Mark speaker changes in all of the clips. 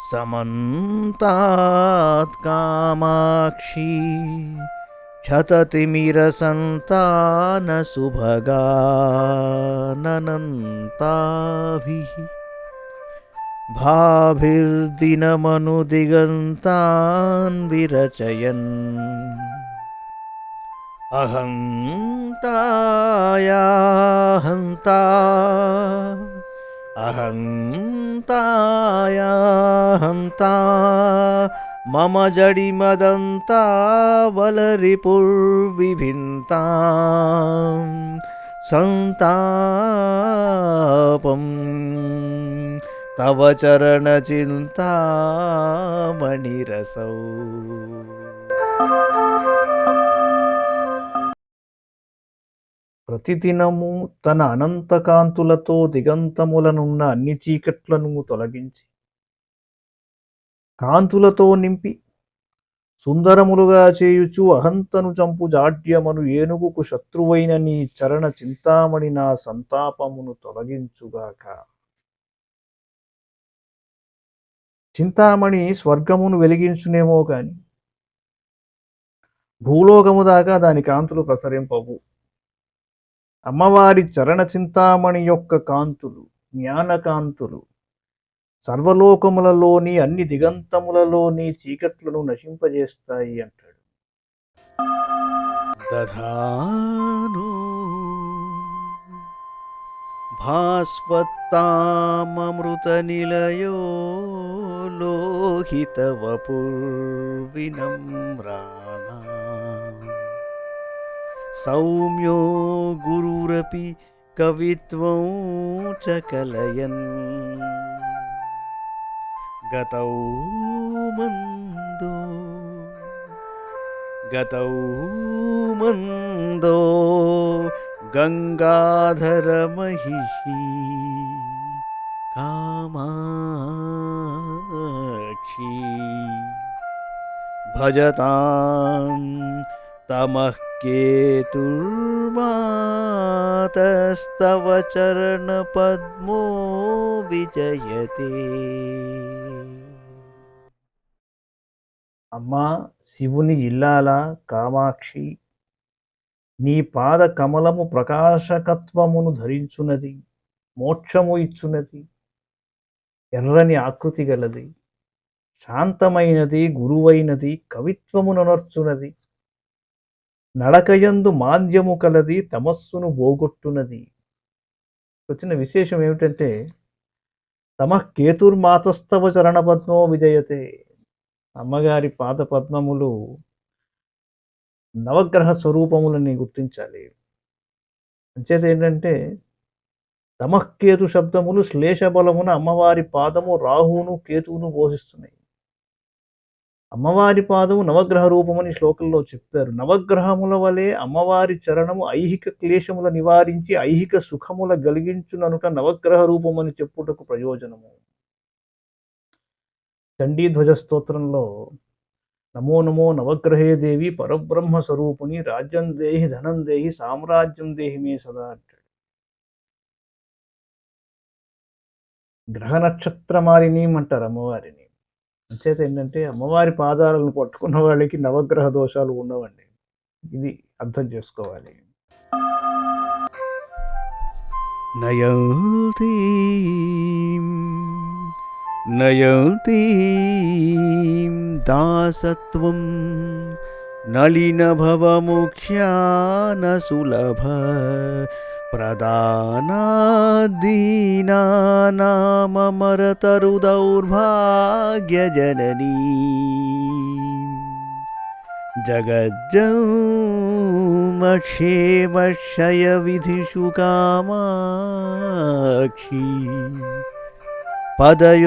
Speaker 1: समन्तात् कामाक्षी क्षततिमिरसन्तानसुभगानन्ताभिः भाभिर्दिनमनुदिगन्तान् विरचयन् अहन्ताया हन्ता अहन्ताया हन्ता मम जडिमदन्ता बलरिपुर्विभिन्तां सन्तापं तव चरणचिन्तामणिरसौ।
Speaker 2: ప్రతిదినము తన అనంతకాంతులతో దిగంతములనున్న అన్ని చీకట్లను తొలగించి కాంతులతో నింపి సుందరములుగా చేయుచు అహంతను చంపు జాడ్యమను ఏనుగుకు శత్రువైన నీ చరణ చింతామణి నా సంతాపమును తొలగించుగాక. చింతామణి స్వర్గమును వెలిగించునేమో కాని భూలోకము దాకా దాని కాంతులు ప్రసరింపవు. అమ్మవారి చరణ చింతామణి యొక్క కాంతులు జ్ఞానకాంతులు సర్వలోకములలోని అన్ని దిగంతములలోని చీకట్లను నశింపజేస్తాయి అంటాడు.
Speaker 1: దధాను భాస్వత్తామృతనిలయో లోహితవపుర్వినమ్రాణా సౌమ్యో గురురపి కవిత్వం చ కలయన్ గతౌ మందో గంగాధర మహిషి కామాక్షి భజతాం తమః కేతుర్మాతస్తవ చరణ పద్మో విజయతే.
Speaker 2: అమ్మా శివుని ఇల్లాల కామాక్షి, నీ పాద కమలము ప్రకాశకత్వమును ధరించున్నది, మోక్షము ఇచ్చున్నది, ఎర్రని ఆకృతి గలది, శాంతమైనది, గురువైనది, కవిత్వముననర్చున్నది, నడకయందు మాంద్యము కలది, తమస్సును పోగొట్టున్నది. వచ్చిన విశేషం ఏమిటంటే తమః కేతుర్మాతస్తవ చరణపద్మో విజయతే. అమ్మగారి పాద పద్మములు నవగ్రహ స్వరూపములని గుర్తించాలి. అంచేత ఏంటంటే తమఃకేతు శబ్దములు శ్లేష బలమున అమ్మవారి పాదము రాహువును కేతువును పోషిస్తున్నాయి. అమ్మవారి పాదము నవగ్రహ రూపమని శ్లోకంలో చెప్పారు. నవగ్రహముల వలె అమ్మవారి చరణము ఐహిక క్లేశముల నివారించి ఐహిక సుఖముల కలిగించుననుక నవగ్రహ రూపమని చెప్పుటకు ప్రయోజనము. చండీధ్వజ స్తోత్రంలో నమో నమో నవగ్రహే దేవి పరబ్రహ్మ స్వరూపుని రాజ్యం దేహి ధనం దేహి సామ్రాజ్యం దేహి మే సదా అంటాడు. గ్రహ నక్షత్రమాలిని అంటారు అమ్మవారిని. అంచేత ఏంటంటే అమ్మవారి పాదాలను పట్టుకున్న వాళ్ళకి నవగ్రహ దోషాలు ఉండవండి. ఇది అర్థం చేసుకోవాలి.
Speaker 1: నయంతీం దాసత్వం నళినభవముఖ్యాన సులభ ప్రదానాదీనానామరతరుదౌర్భాగ్యజననీ జగజ్జౌమక్షేమక్షయవిధిషు కామాక్షి పదయోర్ధురీణామీష్టే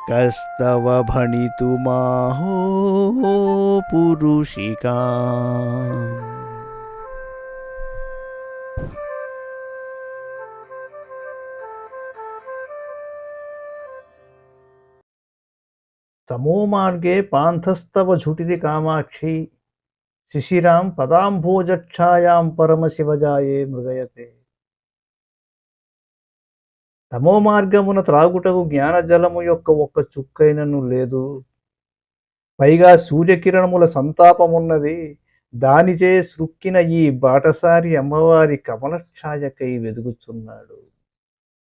Speaker 1: కస్తవ భణితుమాహో పురుషికా.
Speaker 2: తమో మార్గే పాంథస్తవ ఝుటిది కామాక్షి శిశిరాం పదాంభోజఛాయాం పరమశివజాయే మృగయతే. తమో మార్గమున త్రాగుటకు జ్ఞానజలము యొక్క ఒక్క చుక్కైనను లేదు. పైగా సూర్యకిరణముల సంతాపమున్నది. దానిచే సృక్కిన ఈ బాటసారి అమ్మవారి కమల ఛాయకై వెదుగుచున్నాడు.